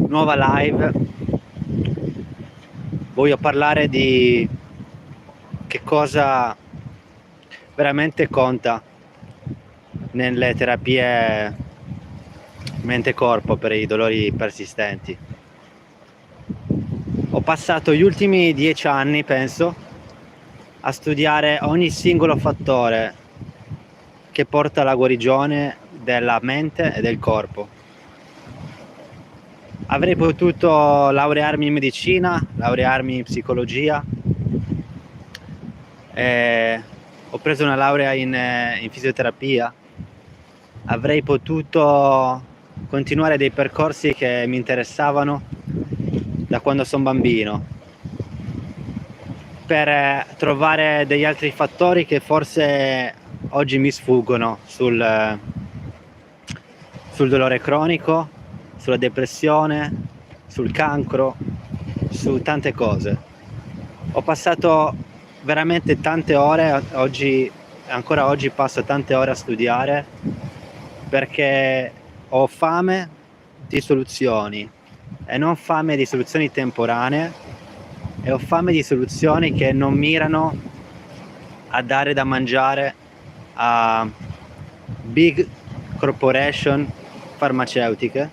nuova live. Voglio parlare di che cosa veramente conta nelle terapie mente-corpo per i dolori persistenti. Ho passato gli ultimi 10 anni, penso, a studiare ogni singolo fattore che porta alla guarigione della mente e del corpo. Avrei potuto laurearmi in medicina, laurearmi in psicologia, ho preso una laurea in fisioterapia, avrei potuto continuare dei percorsi che mi interessavano da quando sono bambino, per trovare degli altri fattori che forse oggi mi sfuggono sul dolore cronico, sulla depressione, sul cancro, su tante cose. Ho passato veramente tante ore, ancora oggi passo tante ore a studiare perché ho fame di soluzioni e non fame di soluzioni temporanee, e ho fame di soluzioni che non mirano a dare da mangiare a big corporation farmaceutiche.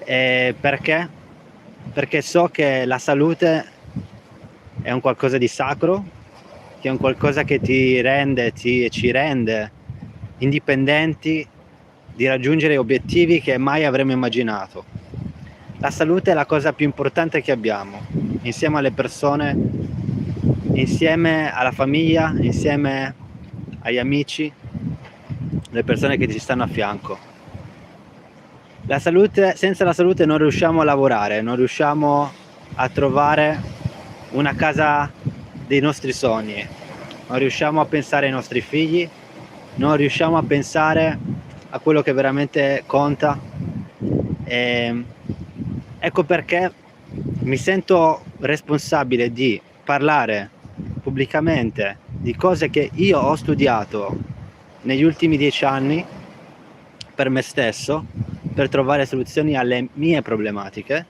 Perché? Perché so che la salute è un qualcosa di sacro, che è un qualcosa che ci rende indipendenti di raggiungere obiettivi che mai avremmo immaginato. La salute è la cosa più importante che abbiamo, insieme alle persone, insieme alla famiglia, insieme agli amici, le persone che ci stanno a fianco. La salute, senza la salute non riusciamo a lavorare, non riusciamo a trovare una casa dei nostri sogni, non riusciamo a pensare ai nostri figli, non riusciamo a pensare a quello che veramente conta. Ecco perché mi sento responsabile di parlare pubblicamente di cose che io ho studiato negli ultimi 10 anni per me stesso, per trovare soluzioni alle mie problematiche.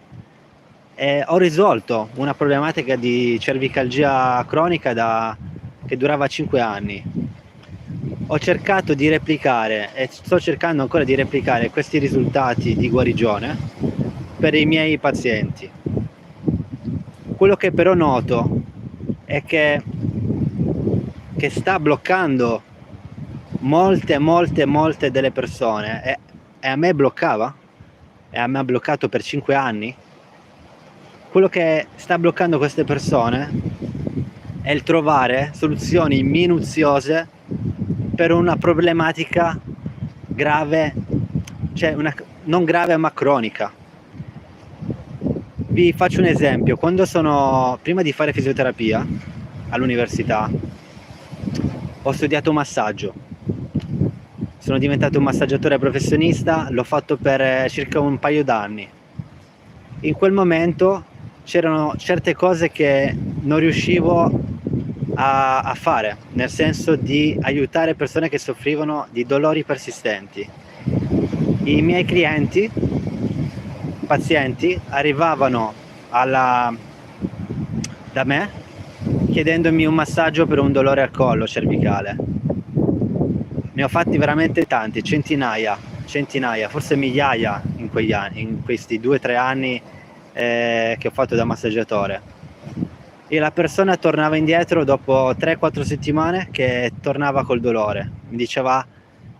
Ho risolto una problematica di cervicalgia cronica che durava 5 anni. Ho cercato di replicare e sto cercando ancora di replicare questi risultati di guarigione per i miei pazienti. Quello che però noto è che sta bloccando molte delle persone, e a me bloccava, e a me ha bloccato per 5 anni. Quello che sta bloccando queste persone è il trovare soluzioni minuziose per una problematica grave, cioè non grave ma cronica. Vi faccio un esempio: prima di fare fisioterapia all'università, ho studiato massaggio, sono diventato un massaggiatore professionista, l'ho fatto per circa un paio d'anni. In quel momento c'erano certe cose che non riuscivo a fare, nel senso di aiutare persone che soffrivano di dolori persistenti. I miei pazienti arrivavano da me chiedendomi un massaggio per un dolore al collo cervicale. Ne ho fatti veramente tanti, centinaia, forse migliaia in questi 2-3 anni che ho fatto da massaggiatore. E la persona tornava indietro dopo 3-4 settimane che tornava col dolore. Mi diceva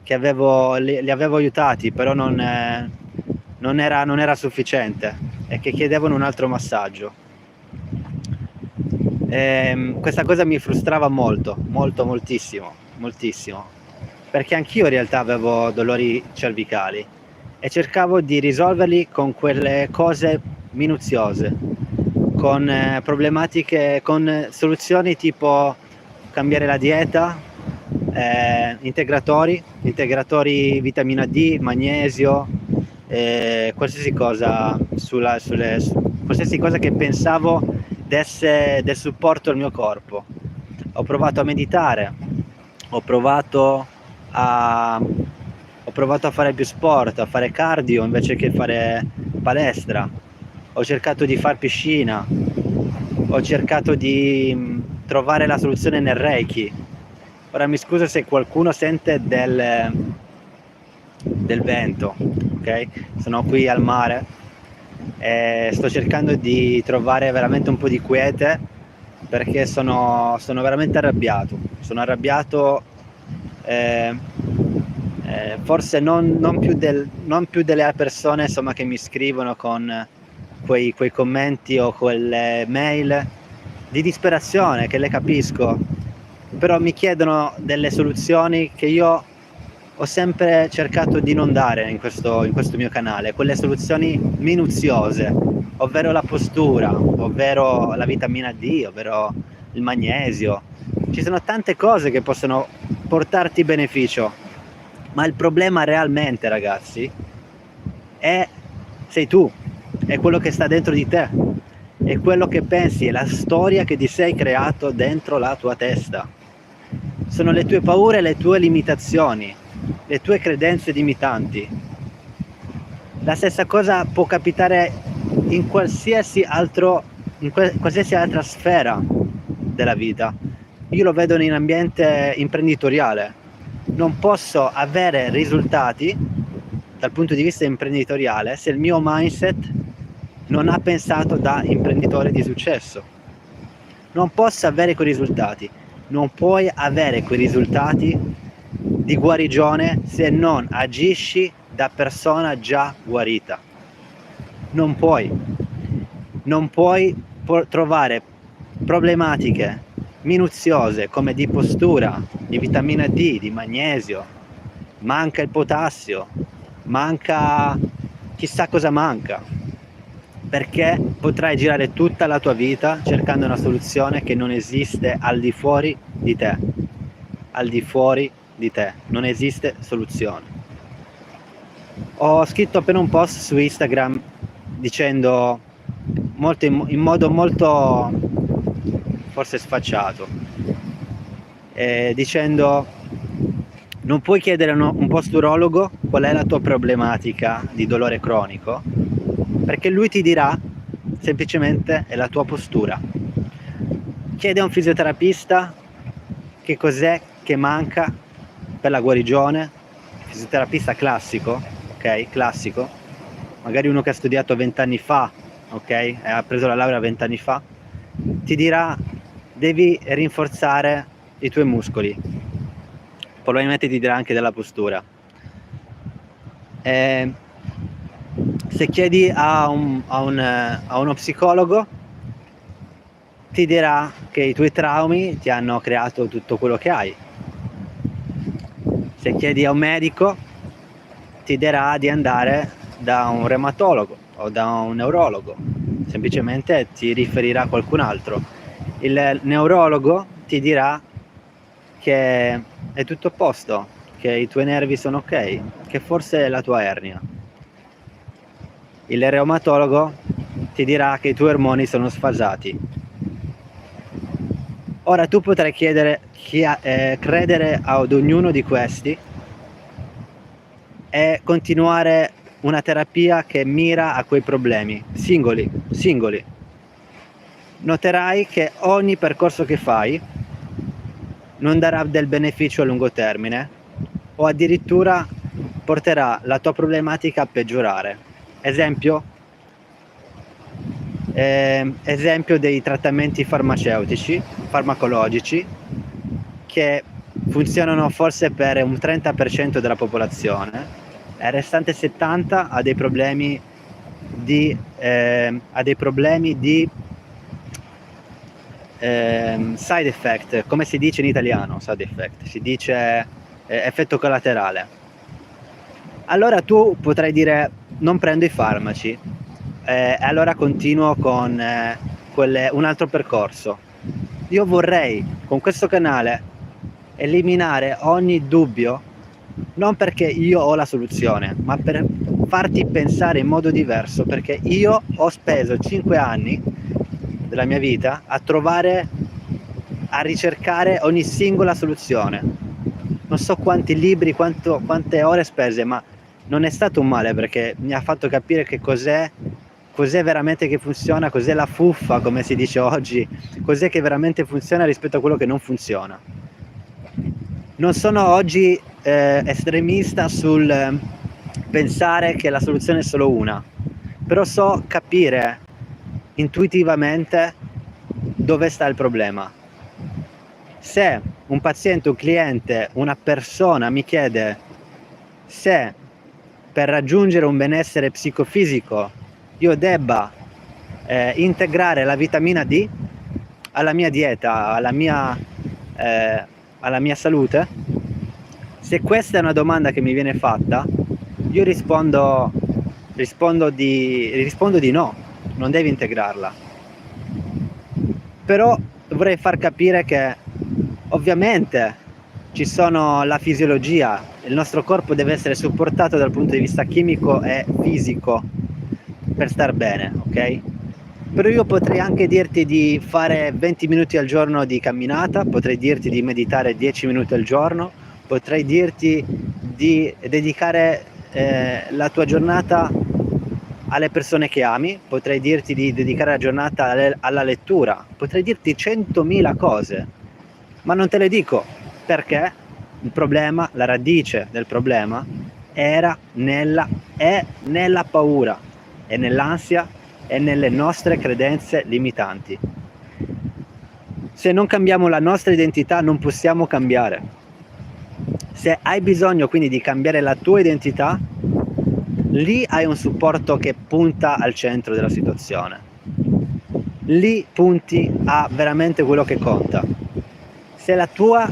che li avevo aiutati, però non era sufficiente e che chiedevano un altro massaggio. Questa cosa mi frustrava moltissimo, perché anch'io in realtà avevo dolori cervicali e cercavo di risolverli con quelle cose minuziose, con problematiche, con soluzioni tipo cambiare la dieta, integratori vitamina D, magnesio, qualsiasi cosa qualsiasi cosa che pensavo desse del supporto al mio corpo. Ho provato a meditare, ho provato a fare più sport, a fare cardio invece che fare palestra, ho cercato di far piscina, ho cercato di trovare la soluzione nel Reiki. Ora mi scuso se qualcuno sente del vento, ok? Sono qui al mare e sto cercando di trovare veramente un po' di quiete perché sono veramente arrabbiato. Sono arrabbiato, forse non più delle persone, insomma, che mi scrivono con quei commenti o quelle mail di disperazione, che le capisco, però mi chiedono delle soluzioni che io ho sempre cercato di non dare in questo mio canale, quelle soluzioni minuziose, ovvero la postura, ovvero la vitamina D, ovvero il magnesio. Ci sono tante cose che possono portarti beneficio, ma il problema realmente, ragazzi, sei tu, è quello che sta dentro di te, è quello che pensi, è la storia che ti sei creato dentro la tua testa. Sono le tue paure, le tue limitazioni, le tue credenze limitanti. La stessa cosa può capitare in qualsiasi altra sfera della vita. Io lo vedo in ambiente imprenditoriale. Non posso avere risultati dal punto di vista imprenditoriale se il mio mindset non ha pensato da imprenditore di successo. Non posso avere quei risultati. Non puoi avere quei risultati di guarigione se non agisci da persona già guarita. Non puoi trovare problematiche minuziose come di postura, di vitamina D, di magnesio, manca il potassio, manca chissà cosa manca, perché potrai girare tutta la tua vita cercando una soluzione che non esiste al di fuori di te. Al di fuori di te non esiste soluzione. Ho scritto appena un post su Instagram dicendo in modo molto forse sfacciato, dicendo: non puoi chiedere a un posturologo qual è la tua problematica di dolore cronico, perché lui ti dirà semplicemente è la tua postura. Chiede a un fisioterapista che cos'è che manca per la guarigione, fisioterapista classico, ok? Classico, magari uno che ha studiato 20 anni fa, ok? E ha preso la laurea 20 anni fa, ti dirà devi rinforzare i tuoi muscoli, probabilmente ti dirà anche della postura. Se chiedi a uno psicologo ti dirà che i tuoi traumi ti hanno creato tutto quello che hai. Se chiedi a un medico ti dirà di andare da un reumatologo o da un neurologo, semplicemente ti riferirà a qualcun altro. Il neurologo ti dirà che è tutto a posto, che i tuoi nervi sono ok, che forse è la tua ernia. Il reumatologo ti dirà che i tuoi ormoni sono sfasati. Ora tu potrai credere ad ognuno di questi e continuare una terapia che mira a quei problemi singoli. Noterai che ogni percorso che fai non darà del beneficio a lungo termine o addirittura porterà la tua problematica a peggiorare. Esempio dei trattamenti farmacologici che funzionano forse per un 30% della popolazione, e il restante 70% ha dei problemi di side effect, come si dice in italiano. Side effect si dice effetto collaterale. Allora tu potrai dire non prendo i farmaci, allora continuo con un altro percorso. Io vorrei con questo canale eliminare ogni dubbio, non perché io ho la soluzione, ma per farti pensare in modo diverso, perché io ho speso 5 anni della mia vita a ricercare ogni singola soluzione. Non so quanti libri, quante ore spese, ma non è stato un male, perché mi ha fatto capire che cos'è veramente che funziona, cos'è la fuffa, come si dice oggi, cos'è che veramente funziona rispetto a quello che non funziona. Non sono oggi estremista sul pensare che la soluzione è solo una, però so capire intuitivamente dove sta il problema. Se un paziente, un cliente, una persona mi chiede se per raggiungere un benessere psicofisico io debba integrare la vitamina D alla mia dieta, alla mia salute, se questa è una domanda che mi viene fatta, io rispondo di no, non devi integrarla. Però vorrei far capire che ovviamente ci sono la fisiologia, il nostro corpo deve essere supportato dal punto di vista chimico e fisico per star bene, ok? Però io potrei anche dirti di fare 20 minuti al giorno di camminata, potrei dirti di meditare 10 minuti al giorno, potrei dirti di dedicare la tua giornata alle persone che ami, potrei dirti di dedicare la giornata alla lettura, potrei dirti 100.000 cose, ma non te le dico perché il problema, la radice del problema è nella paura, è nell'ansia e nelle nostre credenze limitanti. Se non cambiamo la nostra identità non possiamo cambiare. Se hai bisogno quindi di cambiare la tua identità, lì hai un supporto che punta al centro della situazione. Lì punti a veramente quello che conta. Se la tua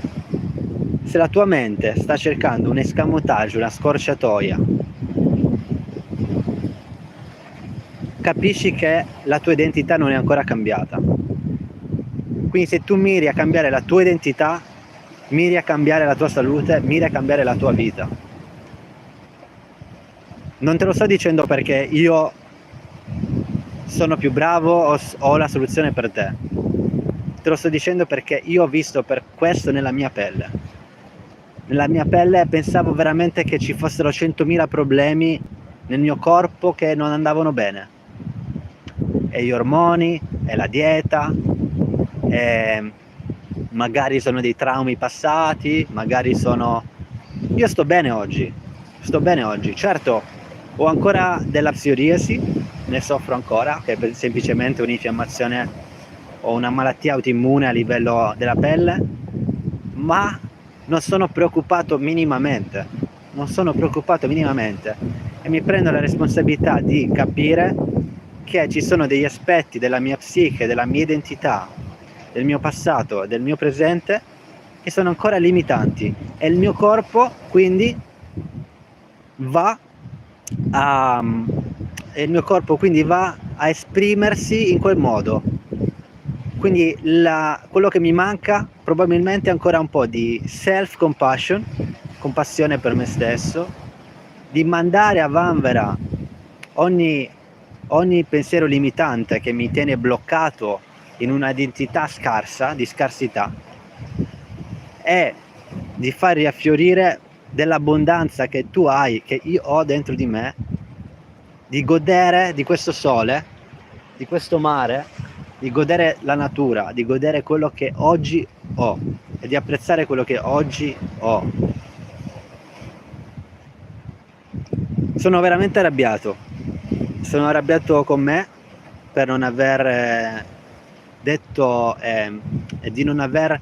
mente sta cercando un escamotage, una scorciatoia, capisci che la tua identità non è ancora cambiata. Quindi se tu miri a cambiare la tua identità, miri a cambiare la tua salute, miri a cambiare la tua vita. Non te lo sto dicendo perché io sono più bravo o ho la soluzione per te. Te lo sto dicendo perché io ho visto per questo nella mia pelle. Nella mia pelle pensavo veramente che ci fossero 100.000 problemi nel mio corpo che non andavano bene. E gli ormoni, e la dieta, e magari sono dei traumi passati, magari sono... Io sto bene oggi, certo ho ancora della psoriasi, ne soffro ancora, che è semplicemente un'infiammazione o una malattia autoimmune a livello della pelle, ma non sono preoccupato minimamente e mi prendo la responsabilità di capire che ci sono degli aspetti della mia psiche, della mia identità, del mio passato e del mio presente che sono ancora limitanti e il mio corpo quindi va a esprimersi in quel modo. Quindi quello che mi manca probabilmente è ancora un po' di self-compassion, compassione per me stesso, di mandare a vanvera ogni pensiero limitante che mi tiene bloccato in un'identità scarsa, di scarsità, e di far riaffiorire dell'abbondanza che tu hai, che io ho dentro di me, di godere di questo sole, di questo mare, di godere la natura, di godere quello che oggi ho e di apprezzare quello che oggi ho. Sono veramente arrabbiato con me per non aver detto e di non aver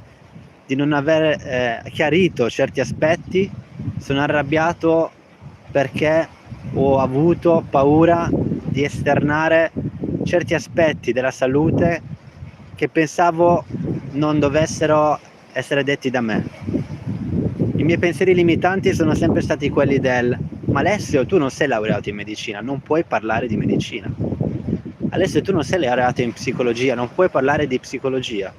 chiarito certi aspetti. Sono arrabbiato perché ho avuto paura di esternare certi aspetti della salute che pensavo non dovessero essere detti da me. I miei pensieri limitanti sono sempre stati quelli del: ma Alessio, tu non sei laureato in medicina, non puoi parlare di medicina. Alessio, tu non sei laureato in psicologia, non puoi parlare di psicologia.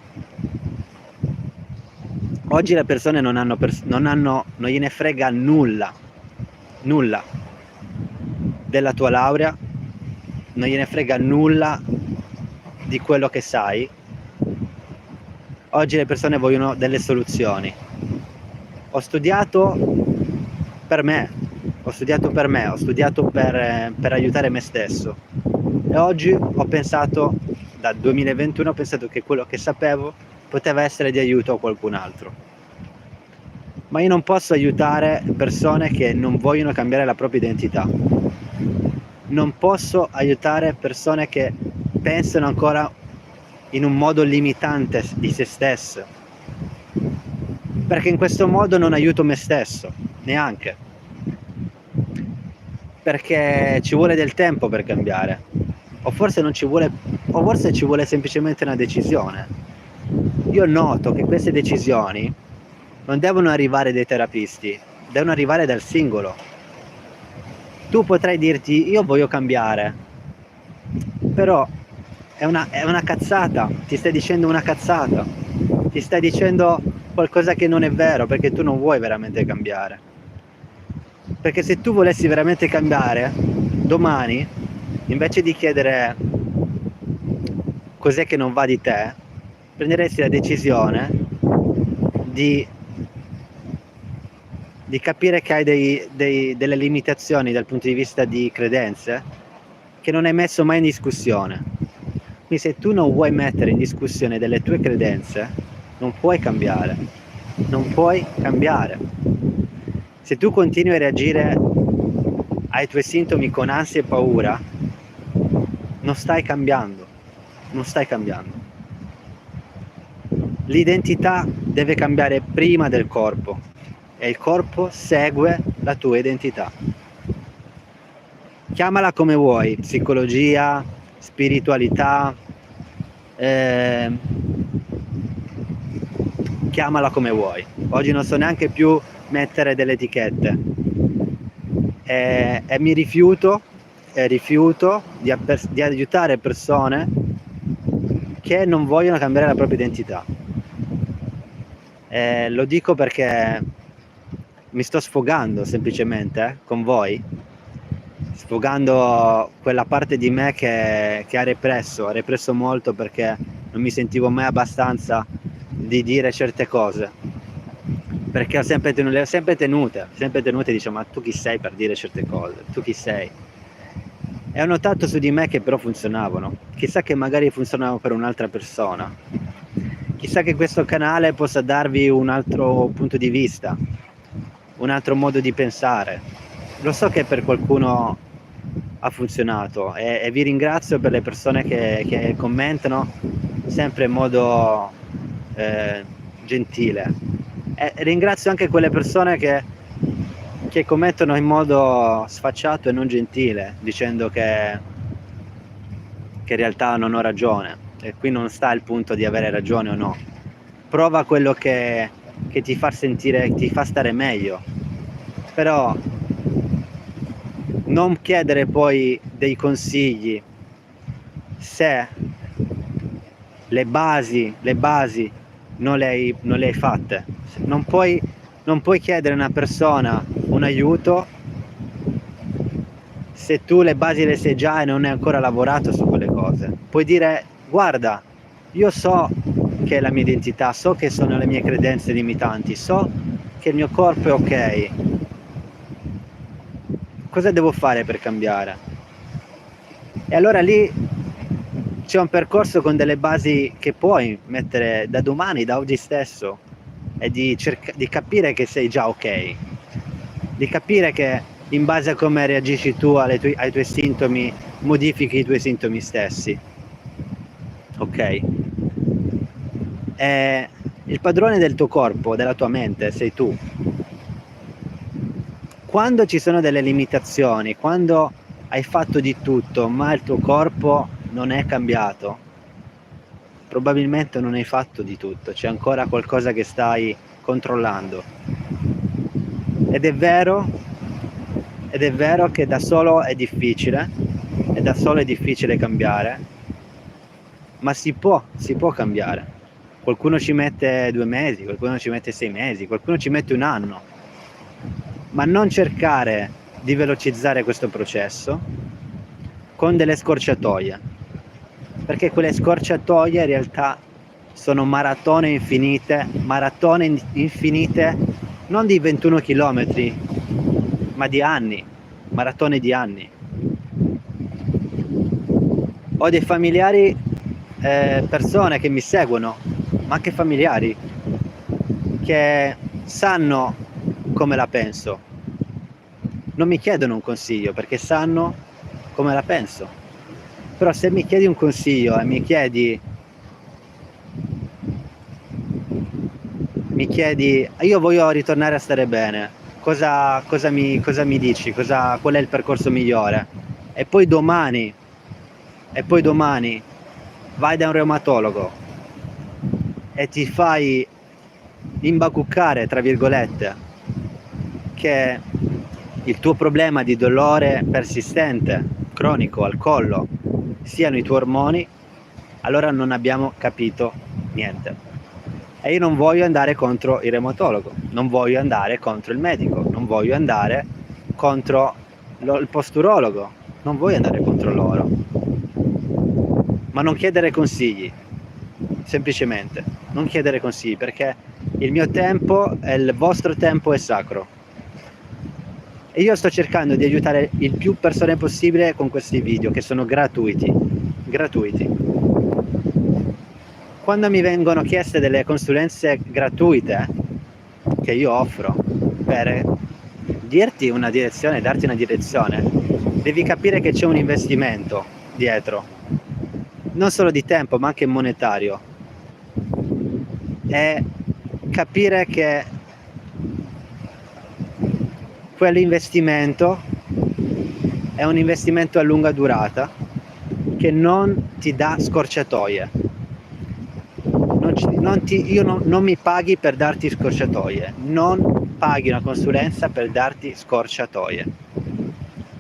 Oggi le persone non gliene frega nulla della tua laurea, non gliene frega nulla di quello che sai. Oggi le persone vogliono delle soluzioni. Ho studiato per me, ho studiato per me, ho studiato per aiutare me stesso, e oggi ho pensato, dal 2021 ho pensato che quello che sapevo poteva essere di aiuto a qualcun altro. Ma io non posso aiutare persone che non vogliono cambiare la propria identità. Non posso aiutare persone che pensano ancora in un modo limitante di se stesse, perché in questo modo non aiuto me stesso, neanche. Perché ci vuole del tempo per cambiare, o forse non ci vuole, o forse ci vuole semplicemente una decisione. Io noto che queste decisioni non devono arrivare dai terapisti, devono arrivare dal singolo. Tu potrai dirti io voglio cambiare, però è una cazzata, ti stai dicendo una cazzata, ti stai dicendo qualcosa che non è vero, perché tu non vuoi veramente cambiare. Perché se tu volessi veramente cambiare, domani, invece di chiedere cos'è che non va di te, prenderesti la decisione di capire che hai delle limitazioni dal punto di vista di credenze che non hai messo mai in discussione. Quindi se tu non vuoi mettere in discussione delle tue credenze, non puoi cambiare. Non puoi cambiare. Se tu continui a reagire ai tuoi sintomi con ansia e paura, non stai cambiando. Non stai cambiando. L'identità deve cambiare prima del corpo e il corpo segue la tua identità. Chiamala come vuoi, psicologia, spiritualità, chiamala come vuoi. Oggi non so neanche più mettere delle etichette e mi rifiuto di aiutare persone che non vogliono cambiare la propria identità. Lo dico perché mi sto sfogando semplicemente con voi, sfogando quella parte di me che ha represso molto, perché non mi sentivo mai abbastanza di dire certe cose, perché ho sempre tenute, dicevo ma tu chi sei per dire certe cose, tu chi sei? E ho notato su di me che però funzionavano, chissà che magari funzionavano per un'altra persona, chissà che questo canale possa darvi un altro punto di vista, un altro modo di pensare. Lo so che per qualcuno ha funzionato e vi ringrazio per le persone che commentano sempre in modo gentile, e ringrazio anche quelle persone che commentano in modo sfacciato e non gentile, dicendo che in realtà non ho ragione, e qui non sta il punto di avere ragione o no. Prova quello che ti fa sentire, ti fa stare meglio, però non chiedere poi dei consigli se le basi non le hai fatte. Non puoi chiedere a una persona un aiuto se tu le basi le sai già e non hai ancora lavorato su quelle cose. Puoi dire guarda, io so che è la mia identità, so che sono le mie credenze limitanti, so che il mio corpo è ok, cosa devo fare per cambiare? E allora lì c'è un percorso con delle basi che puoi mettere da domani, da oggi stesso, e di capire che sei già ok, di capire che in base a come reagisci tu ai tuoi sintomi, modifichi i tuoi sintomi stessi, ok? E il padrone del tuo corpo, della tua mente, sei tu. Quando ci sono delle limitazioni, quando hai fatto di tutto ma il tuo corpo non è cambiato, probabilmente non hai fatto di tutto, c'è ancora qualcosa che stai controllando. Ed è vero che da solo è difficile, cambiare, ma si può cambiare. Qualcuno ci mette 2 mesi, qualcuno ci mette 6 mesi, qualcuno ci mette 1 anno, ma non cercare di velocizzare questo processo con delle scorciatoie, perché quelle scorciatoie in realtà sono maratone infinite, non di 21 chilometri, ma di anni, maratone di anni. Ho dei familiari, persone che mi seguono, ma anche familiari, che sanno come la penso. Non mi chiedono un consiglio perché sanno come la penso. Però se mi chiedi un consiglio e mi chiedi io voglio ritornare a stare bene, cosa mi dici? Qual è il percorso migliore? E poi domani vai da un reumatologo e ti fai imbacuccare, tra virgolette, che il tuo problema di dolore persistente, cronico al collo, siano i tuoi ormoni, allora non abbiamo capito niente. E io non voglio andare contro il reumatologo, non voglio andare contro il medico, non voglio andare contro il posturologo, non voglio andare contro loro. Ma non chiedere consigli, semplicemente, non chiedere consigli, perché il mio tempo e il vostro tempo è sacro. E io sto cercando di aiutare il più persone possibile con questi video, che sono gratuiti. Quando mi vengono chieste delle consulenze gratuite che io offro per dirti una direzione, darti una direzione, devi capire che c'è un investimento dietro, non solo di tempo ma anche monetario, e capire che quell'investimento è un investimento a lunga durata che non ti dà scorciatoie. Non mi paghi per darti scorciatoie, non paghi una consulenza per darti scorciatoie,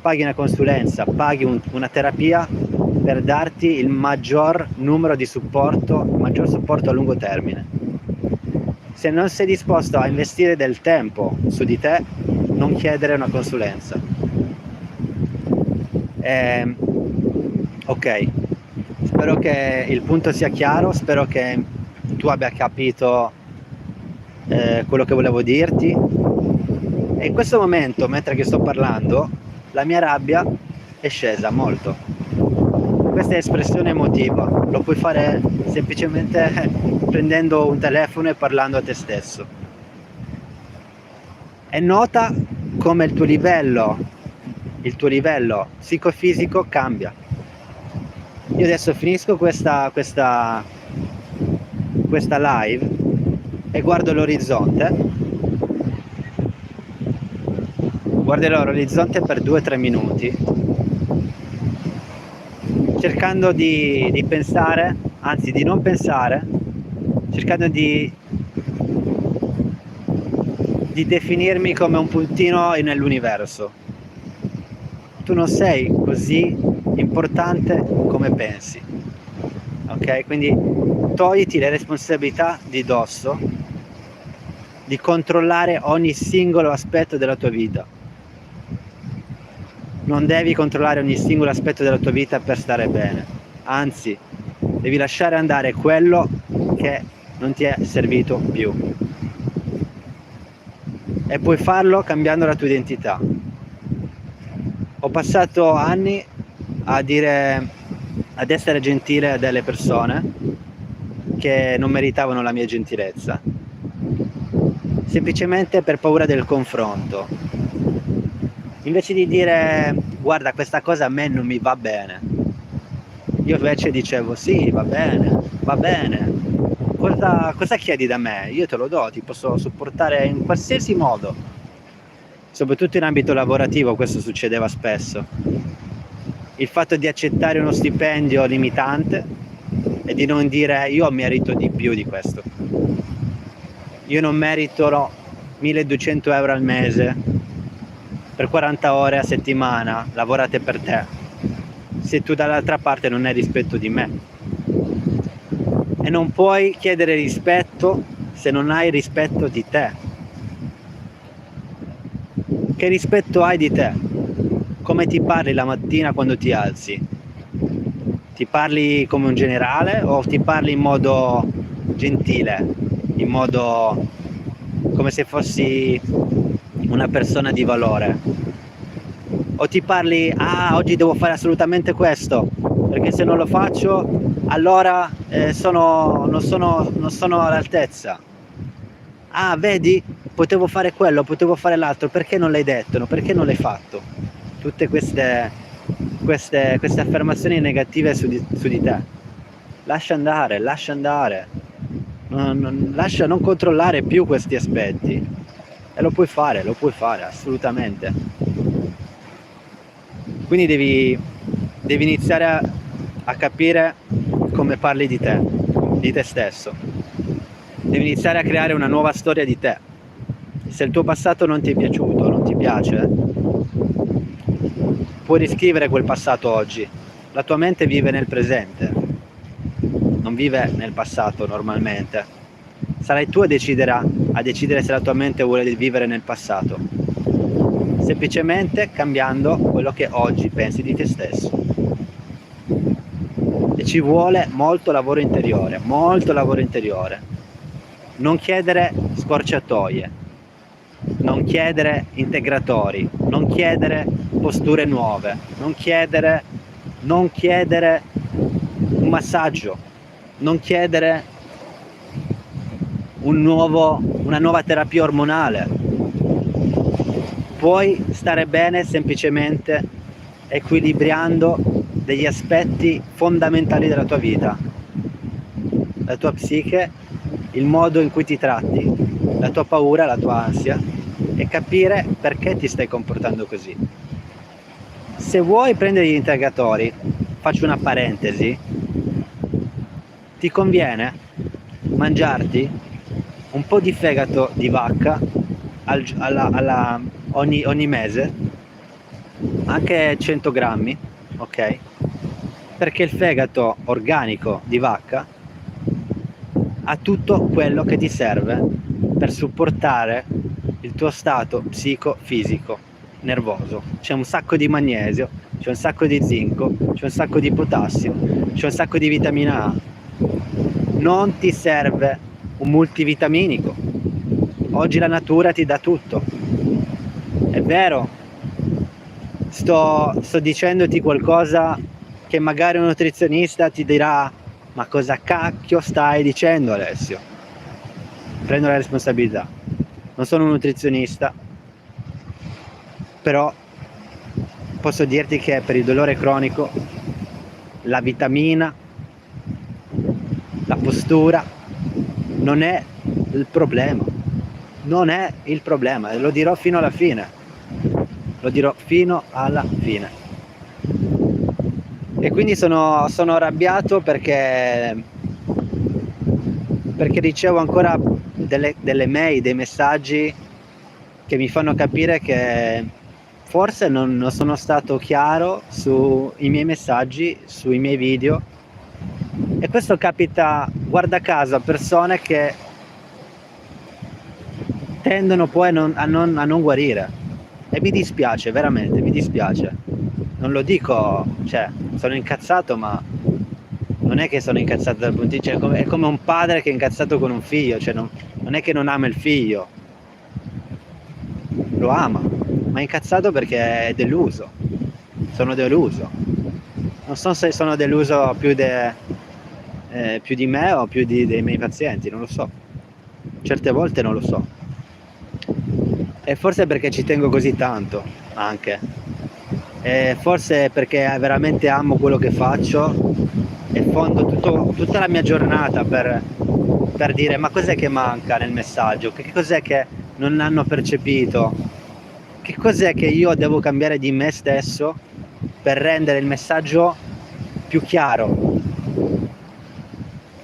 paghi una consulenza, paghi una terapia per darti il maggior numero di supporto, il maggior supporto a lungo termine. Se non sei disposto a investire del tempo su di te, non chiedere una consulenza. Ok, spero che il punto sia chiaro, spero che tu abbia capito quello che volevo dirti, e in questo momento, mentre che sto parlando, la mia rabbia è scesa molto. Questa è espressione emotiva, lo puoi fare semplicemente prendendo un telefono e parlando a te stesso, e nota come il tuo livello psicofisico cambia. Io adesso finisco questa live e guardo l'orizzonte, guarderò l'orizzonte per 2-3 minuti, cercando di pensare, anzi di non pensare, cercando di definirmi come un puntino nell'universo. Tu non sei così importante come pensi, ok? Quindi togliti le responsabilità di dosso di controllare ogni singolo aspetto della tua vita. Non devi controllare ogni singolo aspetto della tua vita per stare bene, anzi devi lasciare andare quello che non ti è servito più, e puoi farlo cambiando la tua identità. Ho passato anni ad essere gentile a delle persone che non meritavano la mia gentilezza, semplicemente per paura del confronto. Invece di dire guarda, questa cosa a me non mi va bene, io invece dicevo sì, va bene, cosa chiedi da me? Io te lo do, ti posso supportare in qualsiasi modo. Soprattutto in ambito lavorativo questo succedeva spesso. Il fatto di accettare uno stipendio limitante e di non dire io merito di più di questo. Io non merito 1200 euro al mese per 40 ore a settimana lavorate per te, se tu dall'altra parte non hai rispetto di me. E non puoi chiedere rispetto se non hai rispetto di te. Che rispetto hai di te? Come ti parli la mattina quando ti alzi? Ti parli come un generale o ti parli in modo gentile, in modo come se fossi una persona di valore, o ti parli, oggi devo fare assolutamente questo, perché se non lo faccio allora non sono all'altezza. Vedi, potevo fare quello, potevo fare l'altro, perché non l'hai detto? No? Perché non l'hai fatto? Tutte queste affermazioni negative su di te. Lascia andare, lascia non controllare più questi aspetti. E lo puoi fare, assolutamente. Quindi devi iniziare a capire come parli di te stesso. Devi iniziare a creare una nuova storia di te. Se il tuo passato non ti è piaciuto, non ti piace, puoi riscrivere quel passato oggi. La tua mente vive nel presente, non vive nel passato normalmente. Sarai tu a decidere se la tua mente vuole vivere nel passato, semplicemente cambiando quello che oggi pensi di te stesso. E ci vuole molto lavoro interiore. Non chiedere scorciatoie, non chiedere integratori, non chiedere posture nuove, non chiedere un massaggio, non chiedere una nuova terapia ormonale. Puoi stare bene semplicemente equilibrando degli aspetti fondamentali della tua vita, la tua psiche, il modo in cui ti tratti, la tua paura, la tua ansia, e capire perché ti stai comportando così. Se vuoi prendere gli integratori, faccio una parentesi, ti conviene mangiarti un po' di fegato di vacca ogni mese, anche 100 grammi, ok? Perché il fegato organico di vacca ha tutto quello che ti serve per supportare il tuo stato psicofisico nervoso. C'è un sacco di magnesio, c'è un sacco di zinco, c'è un sacco di potassio, c'è un sacco di vitamina A. Non ti serve un multivitaminico. Oggi la natura ti dà tutto. È vero, sto dicendoti qualcosa che magari un nutrizionista ti dirà: ma cosa cacchio stai dicendo, Alessio? Prendo la responsabilità. Non sono un nutrizionista, però posso dirti che per il dolore cronico la vitamina, la postura non è il problema. Non è il problema, e lo dirò fino alla fine. E quindi sono arrabbiato perché ricevo ancora delle mail, dei messaggi che mi fanno capire che forse non sono stato chiaro sui miei messaggi, sui miei video, e questo capita, guarda caso, a persone che tendono poi a non guarire, e mi dispiace, veramente mi dispiace. Non lo dico, sono incazzato, ma non è che sono incazzato dal punto di vista, è come un padre che è incazzato con un figlio, non è che non ama il figlio, lo ama, ma è incazzato perché è deluso. Sono deluso. Non so se sono deluso più di me o più dei miei pazienti, non lo so. Certe volte non lo so. E forse perché ci tengo così tanto, anche. E forse perché veramente amo quello che faccio e fondo tutta la mia giornata per dire: ma cos'è che manca nel messaggio? Che cos'è che non hanno percepito? Che cos'è che io devo cambiare di me stesso per rendere il messaggio più chiaro?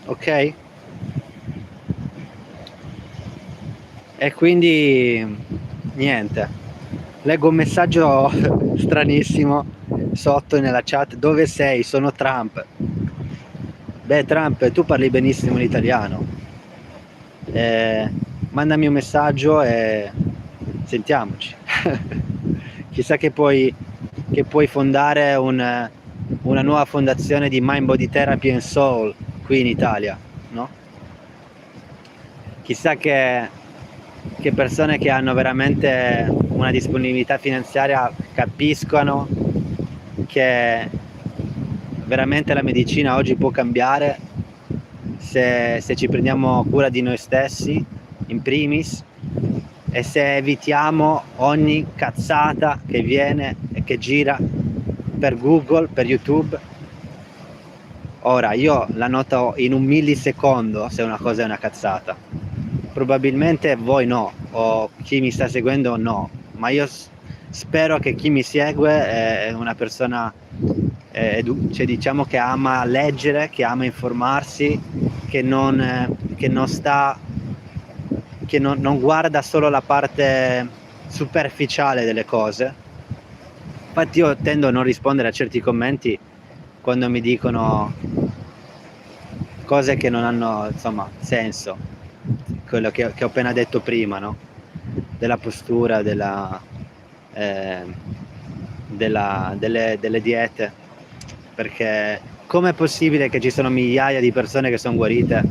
Ok? E quindi niente, leggo un messaggio stranissimo sotto nella chat: dove sei? Sono Trump. Beh, Trump, tu parli benissimo l'italiano, mandami un messaggio e sentiamoci. Chissà che puoi fondare una nuova fondazione di Mind Body Therapy and Soul qui in Italia, no? Chissà che che persone che hanno veramente una disponibilità finanziaria capiscono che veramente la medicina oggi può cambiare se ci prendiamo cura di noi stessi in primis, e se evitiamo ogni cazzata che viene e che gira per Google, per YouTube. Ora, io la noto in un millisecondo se una cosa è una cazzata. Probabilmente voi no, o chi mi sta seguendo no, ma io spero che chi mi segue è una persona, cioè diciamo che ama leggere, che ama informarsi, che non guarda solo la parte superficiale delle cose. Infatti io tendo a non rispondere a certi commenti quando mi dicono cose che non hanno, insomma, senso, quello che ho appena detto prima, no? Della postura, delle diete, perché com'è possibile che ci sono migliaia di persone che sono guarite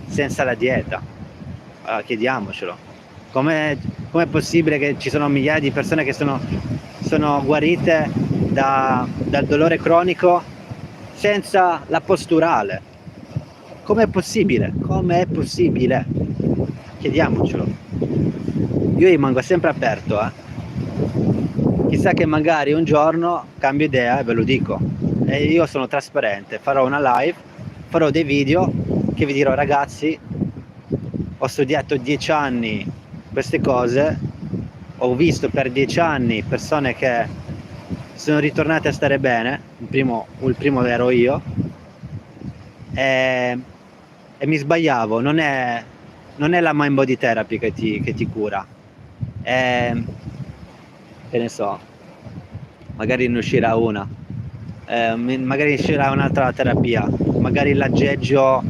senza la dieta? Allora, chiediamocelo. Com'è possibile che ci sono migliaia di persone che sono guarite dal dolore cronico senza la posturale? Com'è possibile? Com'è possibile? Chiediamocelo. Io rimango sempre aperto, chissà che magari un giorno cambio idea e ve lo dico, e io sono trasparente, farò una live, farò dei video che vi dirò: ragazzi, ho studiato 10 anni queste cose, ho visto per 10 anni persone che sono ritornate a stare bene, il primo ero io, e mi sbagliavo. Non è la mind body therapy che ti cura, che ne so, magari ne uscirà una, magari uscirà un'altra terapia, magari l'aggeggio,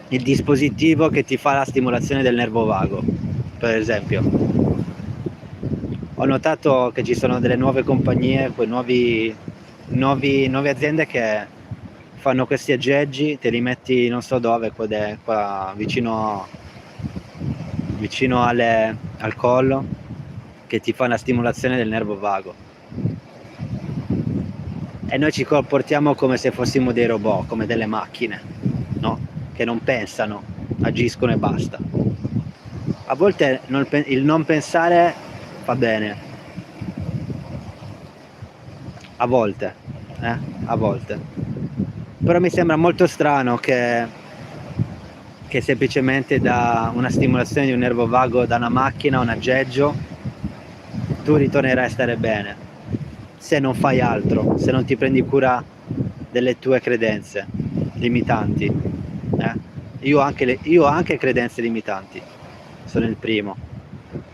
il dispositivo che ti fa la stimolazione del nervo vago, per esempio. Ho notato che ci sono delle nuove compagnie, nuove aziende che fanno questi aggeggi, te li metti non so dove, qua vicino al collo, che ti fa una stimolazione del nervo vago. E noi ci comportiamo come se fossimo dei robot, come delle macchine, no? Che non pensano, agiscono e basta. A volte il non pensare fa bene, a volte, però mi sembra molto strano che semplicemente da una stimolazione di un nervo vago, da una macchina, un aggeggio, tu ritornerai a stare bene, se non fai altro, se non ti prendi cura delle tue credenze limitanti. Io ho anche credenze limitanti, sono il primo,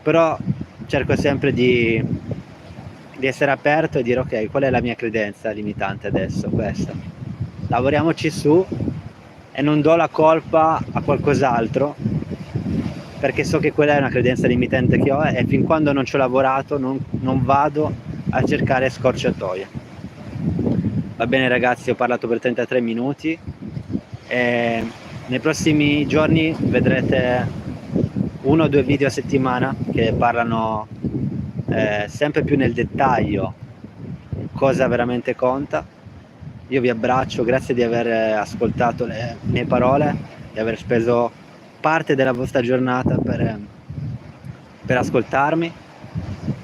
però cerco sempre di essere aperto e dire: ok, qual è la mia credenza limitante adesso? Questa, lavoriamoci su, e non do la colpa a qualcos'altro, perché so che quella è una credenza limitante che ho, e fin quando non ci ho lavorato non vado a cercare scorciatoie. Va bene ragazzi, ho parlato per 33 minuti e nei prossimi giorni vedrete 1 o 2 video a settimana che parlano sempre più nel dettaglio cosa veramente conta. Io vi abbraccio, grazie di aver ascoltato le mie parole, di aver speso parte della vostra giornata per ascoltarmi.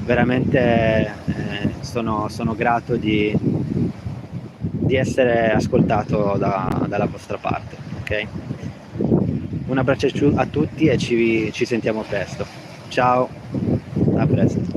Veramente sono grato di essere ascoltato dalla vostra parte, ok? Un abbraccio a tutti e ci sentiamo presto. Ciao, a presto.